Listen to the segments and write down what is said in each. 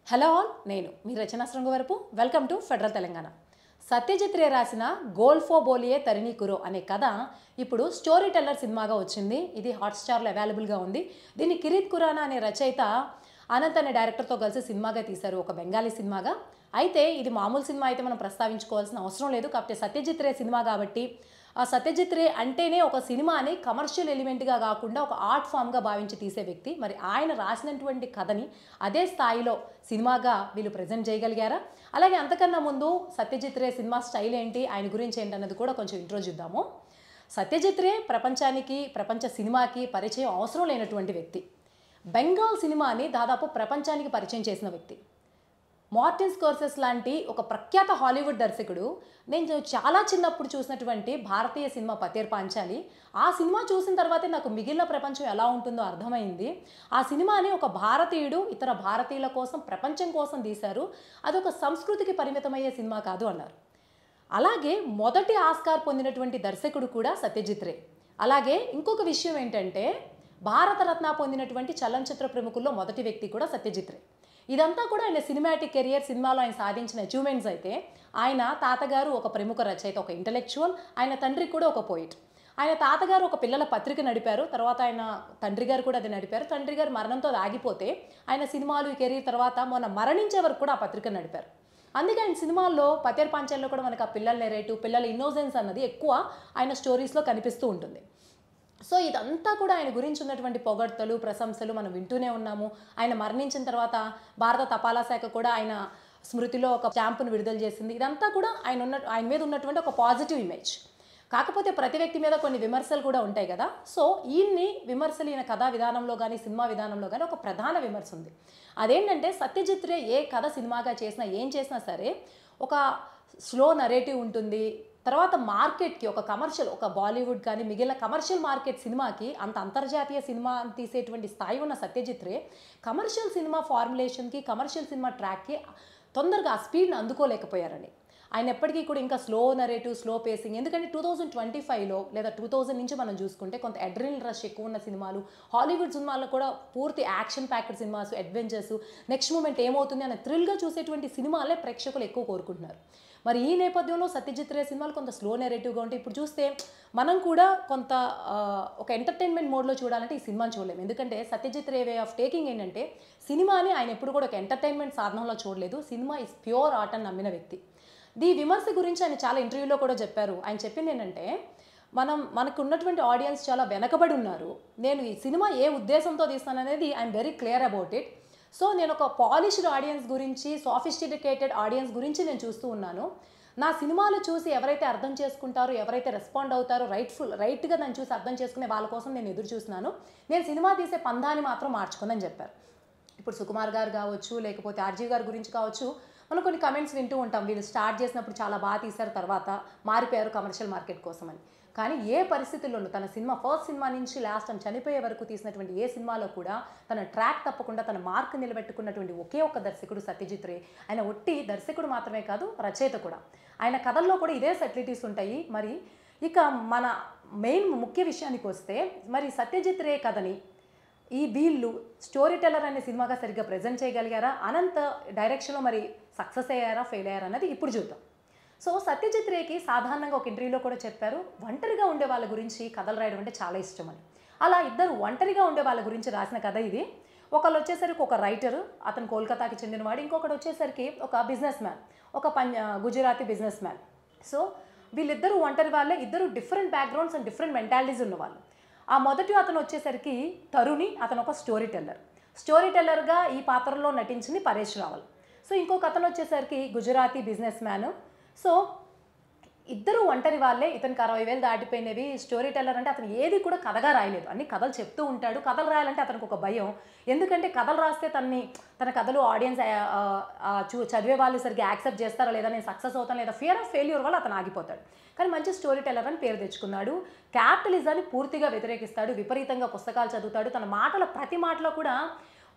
Hello all, నేను మీ Rachana Srungavarapu. Welcome to federal Telangana. Satyajit Ray రాసిన గోల్ఫో బోలియే తరిణి కురో అనే కథ ఇప్పుడు స్టోరీ టెల్లర్ సినిమాగా వచ్చింది. ఇది హాట్స్టార్లో అవైలబుల్గా ఉంది. దీన్ని కిరీత్ ఖురానా అనే రచయిత అనంత్ అనే డైరెక్టర్తో కలిసి సినిమాగా తీశారు, ఒక బెంగాలీ సినిమాగా. అయితే ఇది మామూలు సినిమా అయితే మనం ప్రస్తావించుకోవాల్సిన అవసరం లేదు. కాకపోతే సత్యజిత్ రే సినిమా కాబట్టి ఆ సత్యజిత్ రే అంటేనే ఒక సినిమాని కమర్షియల్ ఎలిమెంట్గా కాకుండా ఒక ఆర్ట్ ఫామ్గా భావించి తీసే వ్యక్తి. మరి ఆయన రాసినటువంటి కథని అదే స్థాయిలో సినిమాగా వీళ్ళు ప్రజెంట్ చేయగలిగారా? అలాగే అంతకన్నా ముందు సత్యజిత్ రే సినిమా స్టైల్ ఏంటి, ఆయన గురించి ఏంటన్నది కూడా కొంచెం ఇంట్రో చూద్దాము. సత్యజిత్ రే ప్రపంచానికి, ప్రపంచ సినిమాకి పరిచయం అవసరం లేనటువంటి వ్యక్తి. బెంగాల్ సినిమాని దాదాపు ప్రపంచానికి పరిచయం చేసిన వ్యక్తి. మార్టిన్ స్కోర్సెస్ లాంటి ఒక ప్రఖ్యాత హాలీవుడ్ దర్శకుడు నేను చాలా చిన్నప్పుడు చూసినటువంటి భారతీయ సినిమా పతేర్ పాంచాలి, ఆ సినిమా చూసిన తర్వాతే నాకు మిగిలిన ప్రపంచం ఎలా ఉంటుందో అర్థమైంది. ఆ సినిమాని ఒక భారతీయుడు ఇతర భారతీయుల కోసం, ప్రపంచం కోసం తీశారు. అదొక సంస్కృతికి పరిమితమయ్యే సినిమా కాదు అన్నారు. అలాగే మొదటి ఆస్కార్ పొందినటువంటి దర్శకుడు కూడా సత్యజిత్ రే. అలాగే ఇంకొక విషయం ఏంటంటే భారతరత్న పొందినటువంటి చలనచిత్ర ప్రముఖుల్లో మొదటి వ్యక్తి కూడా సత్యజిత్ రే. ఇదంతా కూడా ఆయన సినిమాటిక్ కెరియర్, సినిమాలో ఆయన సాధించిన అచీవ్మెంట్స్. అయితే ఆయన తాతగారు ఒక ప్రముఖ రచయిత, ఒక ఇంటలెక్చువల్. ఆయన తండ్రి కూడా ఒక పోయిట్. ఆయన తాతగారు ఒక పిల్లల పత్రిక నడిపారు, తర్వాత ఆయన తండ్రి గారు కూడా అది నడిపారు. తండ్రి గారు మరణంతో ఆగిపోతే ఆయన సినిమాలు ఈ కెరీర్ తర్వాత మొన్న మరణించే వరకు కూడా ఆ పత్రిక నడిపారు. అందుకే ఆయన సినిమాల్లో పతేర్ పాంచాల్లో కూడా మనకు ఆ పిల్లల నెరేటివ్, పిల్లల ఇన్నోసెన్స్ అన్నది ఎక్కువ ఆయన స్టోరీస్లో కనిపిస్తూ ఉంటుంది. సో ఇదంతా కూడా ఆయన గురించి ఉన్నటువంటి పొగడ్తలు, ప్రశంసలు మనం వింటూనే ఉన్నాము. ఆయన మరణించిన తర్వాత భారత తపాలా శాఖ కూడా ఆయన స్మృతిలో ఒక స్టాంపును విడుదల చేసింది. ఇదంతా కూడా ఆయన మీద ఉన్నటువంటి ఒక పాజిటివ్ ఇమేజ్. కాకపోతే ప్రతి వ్యక్తి మీద కొన్ని విమర్శలు కూడా ఉంటాయి కదా. సో విమర్శలు ఈయన కథా విధానంలో కానీ, సినిమా విధానంలో కానీ ఒక ప్రధాన విమర్శ ఉంది. అదేంటంటే సత్యజిత్ రే ఏ కథ సినిమాగా చేసినా, ఏం చేసినా సరే ఒక స్లో నరేటివ్ ఉంటుంది. తర్వాత మార్కెట్కి ఒక కమర్షియల్, ఒక బాలీవుడ్ కానీ మిగిలిన కమర్షియల్ మార్కెట్ సినిమాకి అంత అంతర్జాతీయ సినిమా తీసేటువంటి స్థాయి ఉన్న Satyajit Ray commercial cinema ఫార్ములేషన్కి, commercial cinema ట్రాక్కి తొందరగా ఆ స్పీడ్ని అందుకోలేకపోయారని. ఆయన ఎప్పటికీ కూడా ఇంకా స్లో నరేటివ్, స్లో పేసింగ్. ఎందుకంటే 2025లో లేదా 2000 నుంచి మనం చూసుకుంటే కొంత అడ్రినల్ రష్ ఎక్కువ ఉన్న సినిమాలు, హాలీవుడ్ సినిమాల్లో కూడా పూర్తి action packed cinemas, adventures, next moment ఏమవుతుంది అనే థ్రిల్గా చూసేటువంటి సినిమాలే ప్రేక్షకులు ఎక్కువ కోరుకుంటున్నారు. మరి ఈ నేపథ్యంలో సత్యజిత్ రే సినిమాలు కొంత స్లో నెరేటివ్గా ఉంటాయి. ఇప్పుడు చూస్తే మనం కూడా కొంత ఒక ఎంటర్టైన్మెంట్ మోడ్లో చూడాలంటే ఈ సినిమాని చూడలేము. ఎందుకంటే Satyajit Ray way of taking ఏంటంటే సినిమాని ఆయన ఎప్పుడు కూడా ఒక ఎంటర్టైన్మెంట్ సాధనంలో చూడలేదు. సినిమా ఇస్ ప్యూర్ ఆర్ట్ అని నమ్మిన వ్యక్తి. ఈ విమర్శ గురించి ఆయన చాలా ఇంటర్వ్యూలో కూడా చెప్పారు. ఆయన చెప్పింది ఏంటంటే మనకు ఉన్నటువంటి ఆడియన్స్ చాలా వెనకబడి ఉన్నారు. నేను ఈ సినిమా ఏ ఉద్దేశంతో తీస్తాననేది I'm very clear about it. So నేను ఒక పాలిష్డ్ ఆడియన్స్ గురించి, సాఫిస్టికేటెడ్ ఆడియన్స్ గురించి నేను చూస్తూ ఉన్నాను. నా సినిమాలు చూసి ఎవరైతే అర్థం చేసుకుంటారో, ఎవరైతే రెస్పాండ్ అవుతారో, రైట్గా దాన్ని చూసి అర్థం చేసుకునే వాళ్ళ కోసం నేను ఎదురు చూస్తున్నాను. నేను సినిమా తీసే పందాన్ని మాత్రం మార్చుకుందని చెప్పారు. ఇప్పుడు సుకుమార్ గారు కావచ్చు, లేకపోతే ఆర్జీ గారి గురించి కావచ్చు, మనం కొన్ని కమెంట్స్ వింటూ ఉంటాం. వీళ్ళు స్టార్ట్ చేసినప్పుడు చాలా బాగా తీశారు, తర్వాత మారిపోయారు కమర్షియల్ మార్కెట్ కోసం అని. కానీ ఏ పరిస్థితుల్లోనూ తన సినిమా ఫస్ట్ సినిమా నుంచి లాస్ట్ టైం చనిపోయే వరకు తీసినటువంటి ఏ సినిమాలో కూడా తన ట్రాక్ తప్పకుండా తన మార్క్ నిలబెట్టుకున్నటువంటి ఒకే ఒక్క దర్శకుడు సత్యజిత్ రే. ఆయన ఒట్టి దర్శకుడు మాత్రమే కాదు, రచయిత కూడా. ఆయన కథల్లో కూడా ఇదే సెటిలిటీస్ ఉంటాయి. మరి ఇక మన మెయిన్ ముఖ్య విషయానికి వస్తే, మరి సత్యజిత్ రే కథని వీళ్ళు స్టోరీ టెల్లర్ అనే సినిమాగా సరిగ్గా ప్రజెంట్ చేయగలిగారా? అనంత డైరెక్షన్లో మరి సక్సెస్ అయ్యారా, ఫెయిల్ అయ్యారా అన్నది ఇప్పుడు చూద్దాం. సో సత్యజిత్ రేకి సాధారణంగా ఒక ఇంటర్వ్యూలో కూడా చెప్పారు, ఒంటరిగా ఉండే వాళ్ళ గురించి కథలు రాయడం అంటే చాలా ఇష్టం అని. అలా ఇద్దరు ఒంటరిగా ఉండే వాళ్ళ గురించి రాసిన కథ ఇది. ఒకళ్ళు వచ్చేసరికి ఒక రైటరు, అతను కోల్కతాకి చెందినవాడు. ఇంకొకటి వచ్చేసరికి ఒక బిజినెస్ మ్యాన్, ఒక గుజరాతీ బిజినెస్ మ్యాన్. సో వీళ్ళిద్దరూ ఒంటరి వాళ్ళే, ఇద్దరు different backgrounds and different mentalities ఉన్నవాళ్ళు. ఆ మొదటి అతను వచ్చేసరికి తరుణి, అతను ఒక స్టోరీ టెల్లర్గా ఈ పాత్రలో నటించింది పరేష్ రావల్. సో ఇంకొక అతను వచ్చేసరికి గుజరాతీ బిజినెస్ మ్యాన్. సో ఇద్దరు ఒంటరి వాళ్ళే. ఇతనికి 60,000 దాటిపోయినవి. స్టోరీ టెల్లర్ అంటే అతను ఏది కూడా కథగా రాయలేదు, అన్ని కథలు చెప్తూ ఉంటాడు. కథలు రాయాలంటే అతనికి ఒక భయం. ఎందుకంటే కథలు రాస్తే తన కథలు ఆడియన్స్ చదివే వాళ్ళు సరిగ్గా యాక్సెప్ట్ చేస్తారా లేదా, నేను సక్సెస్ అవుతాను లేదా, ఫియర్ ఆఫ్ ఫెయిల్యూర్ వల్ల అతను ఆగిపోతాడు. కానీ మంచి స్టోరీ టెల్లర్ అని పేరు తెచ్చుకున్నాడు. క్యాపిటలిజాన్ని పూర్తిగా వ్యతిరేకిస్తాడు, విపరీతంగా పుస్తకాలు చదువుతాడు. తన ప్రతి మాటలో కూడా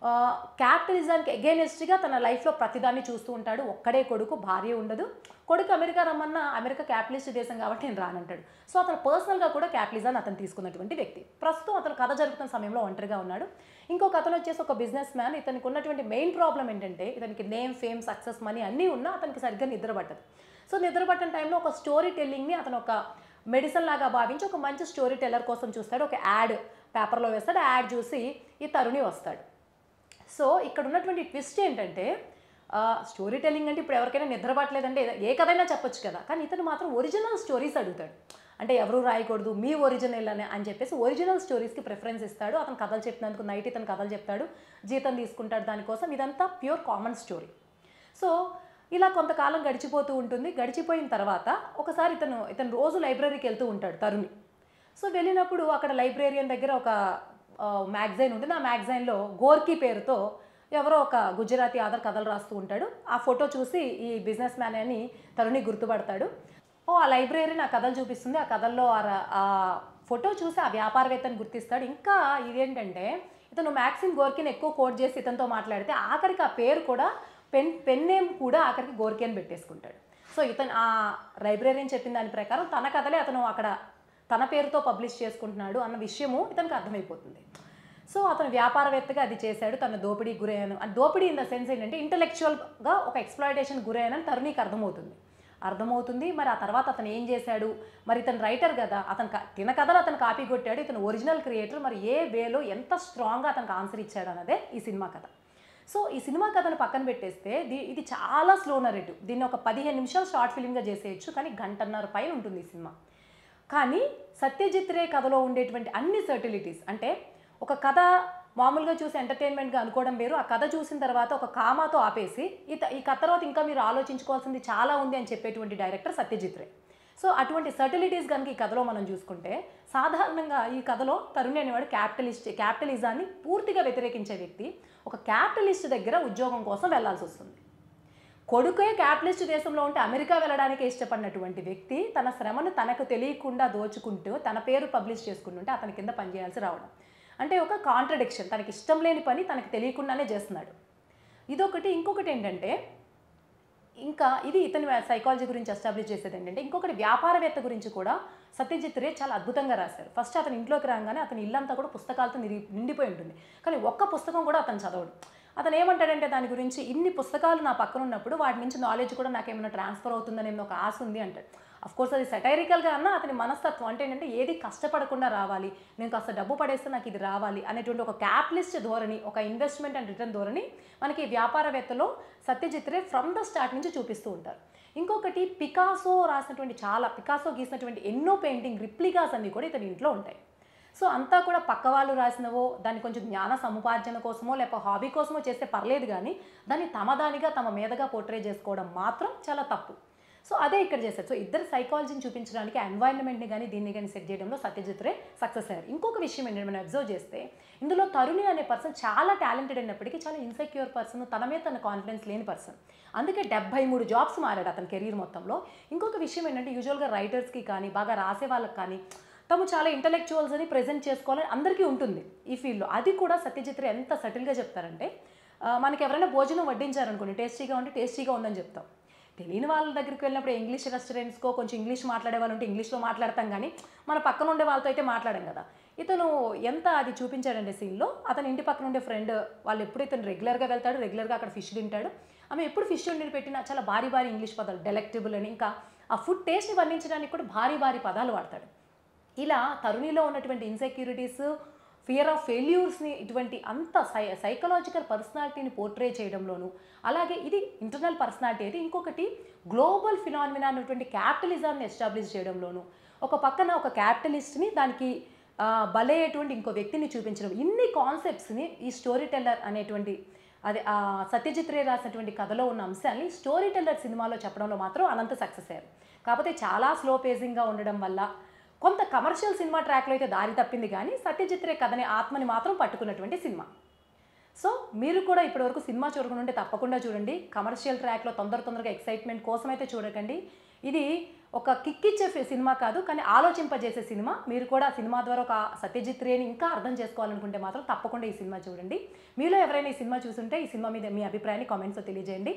క్యాపిటలిజానికి ఎగెయినెస్ట్గా తన లైఫ్లో ప్రతిదాన్ని చూస్తూ ఉంటాడు. ఒక్కడే కొడుకు, భార్య ఉండదు. కొడుకు అమెరికా రమ్మన్నా అమెరికా క్యాపిటలిస్ట్ దేశం కాబట్టి నేను రానంటాడు. సో అతను పర్సనల్గా కూడా క్యాపిటలిజాన్ని అతను తీసుకున్నటువంటి వ్యక్తి. ప్రస్తుతం అతను కథ జరుగుతున్న సమయంలో ఒంటరిగా ఉన్నాడు. ఇంకొక అతను వచ్చేసి ఒక బిజినెస్ మ్యాన్. ఇతనికి ఉన్నటువంటి మెయిన్ ప్రాబ్లం ఏంటంటే ఇతనికి నేమ్, ఫేమ్, సక్సెస్, మనీ అన్నీ ఉన్నా అతనికి సరిగ్గా నిద్ర పట్టదు. సో నిద్ర పట్టిన టైంలో ఒక స్టోరీ టెల్లింగ్ని అతను ఒక మెడిసిన్ లాగా భావించి ఒక మంచి స్టోరీ టెల్లర్ కోసం చూస్తాడు. ఒక యాడ్ పేపర్లో వేస్తాడు. ఆ యాడ్ చూసి ఈ తరుణి వస్తాడు. సో ఇక్కడ ఉన్నటువంటి ట్విస్ట్ ఏంటంటే స్టోరీ టెల్లింగ్ అంటే ఇప్పుడు ఎవరికైనా నిద్ర పట్టలేదంటే ఏ కథైనా చెప్పొచ్చు కదా, కానీ ఇతను మాత్రం ఒరిజినల్ స్టోరీస్ అడుగుతాడు. అంటే ఎవరు రాయకూడదు, మీ ఒరిజినల్ అని చెప్పేసి ఒరిజినల్ స్టోరీస్కి ప్రిఫరెన్స్ ఇస్తాడు. అతను కథలు చెప్పినందుకు నైట్ ఇతను కథలు చెప్తాడు, జీతం తీసుకుంటాడు దానికోసం. ఇదంతా ప్యూర్ కామన్ స్టోరీ. సో ఇలా కొంతకాలం గడిచిపోతూ ఉంటుంది. గడిచిపోయిన తర్వాత ఒకసారి ఇతను రోజు లైబ్రరీకి వెళ్తూ ఉంటాడు తరుణి. సో వెళ్ళినప్పుడు అక్కడ లైబ్రేరియన్ దగ్గర ఒక మ్యాగజైన్ ఉంటుంది. ఆ మ్యాగజైన్లో గోర్కీ పేరుతో ఎవరో ఒక గుజరాతీ ఆధార్ కథలు రాస్తూ ఉంటాడు. ఆ ఫోటో చూసి ఈ బిజినెస్ మ్యాన్ అని తరుణి గుర్తుపడతాడు. ఆ లైబ్రరీని ఆ కథలు చూపిస్తుంది. ఆ కథల్లో ఆ ఫోటో చూసి ఆ వ్యాపారవేత్తని గుర్తిస్తాడు. ఇంకా ఇదేంటంటే ఇతను మ్యాక్సిమ్ గోర్కీని ఎక్కువ కోట్ చేసి ఇతనితో మాట్లాడితే ఆఖరికి ఆ పేరు కూడా పెన్ నేమ్ కూడా ఆఖరికి గోర్కీ అని పెట్టేసుకుంటాడు. సో ఇతను ఆ లైబ్రరీని చెప్పిన దాని ప్రకారం తన కథలే అతను అక్కడ తన పేరుతో పబ్లిష్ చేసుకుంటున్నాడు అన్న విషయము ఇతనికి అర్థమైపోతుంది. సో అతను వ్యాపారవేత్తగా అది చేశాడు. తన దోపిడీకి గురయ్యాను. దోపిడీ ఇన్ ద సెన్స్ ఏంటంటే ఇంటలెక్చువల్గా ఒక ఎక్స్‌ప్లాయిటేషన్ గురయ్యానని తరుణికి అర్థమవుతుంది. మరి ఆ తర్వాత అతను ఏం చేశాడు, మరి ఇతను రైటర్ కదా, తిన కథలు అతను కాపీ కొట్టాడు. ఇతను ఒరిజినల్ క్రియేటర్. మరి ఏ వేలో ఎంత స్ట్రాంగ్గా అతనికి ఆన్సర్ ఇచ్చాడు అన్నదే ఈ సినిమా కథ. సో ఈ సినిమా కథను పక్కన పెట్టేస్తే ఇది చాలా స్లో నరేటివ్. దీన్ని ఒక 15 నిమిషాలు షార్ట్ ఫిల్మ్గా చేసేయచ్చు, కానీ గంటన్నర పైన ఉంటుంది ఈ సినిమా. కానీ సత్యజిత్ రే కథలో ఉండేటువంటి అన్ని సర్టిలిటీస్, అంటే ఒక కథ మామూలుగా చూసి ఎంటర్టైన్మెంట్గా అనుకోవడం వేరు, ఆ కథ చూసిన తర్వాత ఒక కామాతో ఆపేసి ఈ కథ తర్వాత ఇంకా మీరు ఆలోచించుకోవాల్సింది చాలా ఉంది అని చెప్పేటువంటి డైరెక్టర్ సత్యజిత్ రే. సో అటువంటి సర్టిలిటీస్ కనుక ఈ కథలో మనం చూసుకుంటే, సాధారణంగా ఈ కథలో తరుణి అనేవాడు క్యాపిటలిజాన్ని పూర్తిగా వ్యతిరేకించే వ్యక్తి. ఒక క్యాపిటలిస్ట్ దగ్గర ఉద్యోగం కోసం వెళ్లాల్సి వస్తుంది. కొడుకే క్యాపిటలిస్ట్ దేశంలో ఉంటే అమెరికా వెళ్ళడానికి ఇష్టపడినటువంటి వ్యక్తి తన శ్రమను తనకు తెలియకుండా దోచుకుంటూ తన పేరు పబ్లిష్ చేసుకుంటుంటే అతని కింద పనిచేయాల్సి రావడం అంటే ఒక కాంట్రడిక్షన్. తనకి ఇష్టం లేని పని తనకు తెలియకుండానే చేస్తున్నాడు. ఇదొకటి. ఇంకొకటి ఏంటంటే ఇంకా ఇది ఇతని సైకాలజీ గురించి ఎస్టాబ్లిష్ చేసేది ఏంటంటే, ఇంకొకటి వ్యాపారవేత్త గురించి కూడా సత్యజిత్ రే చాలా అద్భుతంగా రాశారు. ఫస్ట్ అతను ఇంట్లోకి రాగానే అతని ఇల్లంతా కూడా పుస్తకాలతో నిండిపోయి ఉంటుంది, కానీ ఒక్క పుస్తకం కూడా అతను చదవడు. అతను ఏమంటాడంటే దాని గురించి, ఇన్ని పుస్తకాలు నా పక్కన ఉన్నప్పుడు వాటి నుంచి నాలెడ్జ్ కూడా నాకేమైనా ట్రాన్స్ఫర్ అవుతుందని ఒక ఆశ ఉంది అంటాడు. అఫ్కోర్స్ అది సెటైరికల్గా అన్నా అతని మనస్తత్వం అంటే ఏంటంటే ఏది కష్టపడకుండా రావాలి, నేను కాస్త డబ్బు పడేస్తే నాకు ఇది రావాలి అనేటువంటి ఒక క్యాపిటలిస్ట్ ధోరణి, ఒక ఇన్వెస్ట్మెంట్ అండ్ రిటర్న్ ధోరణి మనకి వ్యాపారవేత్తలో Satyajit Ray from the start నుంచి చూపిస్తూ ఉంటారు. ఇంకొకటి పికాసో గీసినటువంటి ఎన్నో పెయింటింగ్ రిప్లికాస్ అన్నీ కూడా ఇతని ఇంట్లో ఉంటాయి. సో అంతా కూడా పక్క వాళ్ళు రాసినవో దాన్ని కొంచెం జ్ఞాన సముపార్జన కోసమో లేకపోతే హాబీ కోసమో చేస్తే పర్లేదు, కానీ దాన్ని తమ మీదగా పోర్ట్రే చేసుకోవడం మాత్రం చాలా తప్పు. సో అదే ఇక్కడ చేశారు. సో ఇద్దరు సైకాలజీని చూపించడానికి ఎన్వైరన్మెంట్ని కానీ దీన్ని కానీ సెట్ చేయడంలో సత్యజిత్ రే సక్సెస్ అయ్యారు. ఇంకొక విషయం ఏంటంటే మనం అబ్జర్వ్ చేస్తే ఇందులో తరుణి అనే పర్సన్ చాలా టాలెంటెడ్ అయినప్పటికీ చాలా ఇన్సెక్యూర్ పర్సన్, తన మీద తన కాన్ఫిడెన్స్ లేని పర్సన్. అందుకే 73 జాబ్స్ మారాడు అతని కెరీర్ మొత్తంలో. ఇంకొక విషయం ఏంటంటే యూజువల్గా రైటర్స్కి కానీ బాగా రాసే వాళ్ళకి కానీ తాము చాలా ఇంటలెక్చువల్స్ అని ప్రెజెంట్ చేసుకోవాలని అందరికీ ఉంటుంది ఈ ఫీల్డ్లో. అది కూడా సత్యజిత్ రే ఎంత సటిల్గా చెప్తారంటే, మనకి ఎవరైనా భోజనం వడ్డించారనుకోండి, టేస్టీగా ఉందని చెప్తాం. తెలియని వాళ్ళ దగ్గరికి వెళ్ళినప్పుడు ఇంగ్లీష్ రెస్టారెంట్స్కో కొంచెం ఇంగ్లీష్ మాట్లాడే వాళ్ళు ఉంటే ఇంగ్లీష్లో మాట్లాడతాం, కానీ మన పక్కన ఉండే వాళ్ళతో అయితే మాట్లాడాం కదా. ఇతను ఎంత అది చూపించాడంటే సీన్లో, అతని ఇంటి పక్కన ఉండే ఫ్రెండ్ వాళ్ళు ఎప్పుడు ఇతను రెగ్యులర్గా వెళ్తాడు, రెగ్యులర్గా అక్కడ ఫిష్ తింటాడు. ఆమె ఎప్పుడు ఫిష్ వండి పెట్టినా చాలా భారీ ఇంగ్లీష్ పదాలు, డెలెక్టబుల్ అని, ఇంకా ఆ ఫుడ్ టేస్ట్ని వర్ణించడానికి కూడా భారీ పదాలు వాడతాడు. ఇలా తరుణిలో ఉన్నటువంటి ఇన్సెక్యూరిటీస్, ఫియర్ ఆఫ్ ఫెయిల్యూర్స్ని, ఇటువంటి అంత సైకలాజికల్ పర్సనాలిటీని పోర్ట్రే చేయడంలోనూ, అలాగే ఇది ఇంటర్నల్ పర్సనాలిటీ అయితే, ఇంకొకటి గ్లోబల్ ఫినామినా అన్నటువంటి క్యాపిటలిజాన్ని ఎస్టాబ్లిష్ చేయడంలోనూ, ఒక పక్కన ఒక క్యాపిటలిస్ట్ని దానికి బలయ్యేటువంటి ఇంకో వ్యక్తిని చూపించడం, ఇన్ని కాన్సెప్ట్స్ని ఈ స్టోరీ టెల్లర్ అనేటువంటి సత్యజిత్ రే రాసినటువంటి కథలో ఉన్న అంశాన్ని స్టోరీ టెల్లర్ సినిమాలో చెప్పడంలో మాత్రం అనంత సక్సెస్ అయ్యారు. కాకపోతే చాలా స్లో పేజింగ్గా ఉండడం వల్ల కొంత కమర్షియల్ సినిమా ట్రాక్లో అయితే దారి తప్పింది, కానీ సత్యజిత్ రే కథని ఆత్మని మాత్రం పట్టుకున్నటువంటి సినిమా. సో మీరు కూడా ఇప్పటివరకు సినిమా చూడకుండా ఉంటే తప్పకుండా చూడండి. కమర్షియల్ ట్రాక్లో తొందరగా ఎక్సైట్మెంట్ కోసం అయితే చూడకండి. ఇది ఒక కిక్ ఇచ్చే సినిమా కాదు, కానీ ఆలోచింపజేసే సినిమా. మీరు కూడా సినిమా ద్వారా ఒక సత్యజిత్ రేని ఇంకా అర్థం చేసుకోవాలనుకుంటే మాత్రం తప్పకుండా ఈ సినిమా చూడండి. మీలో ఎవరైనా ఈ సినిమా చూసుంటే ఈ సినిమా మీద మీ అభిప్రాయాన్ని కామెంట్స్లో తెలియజేయండి.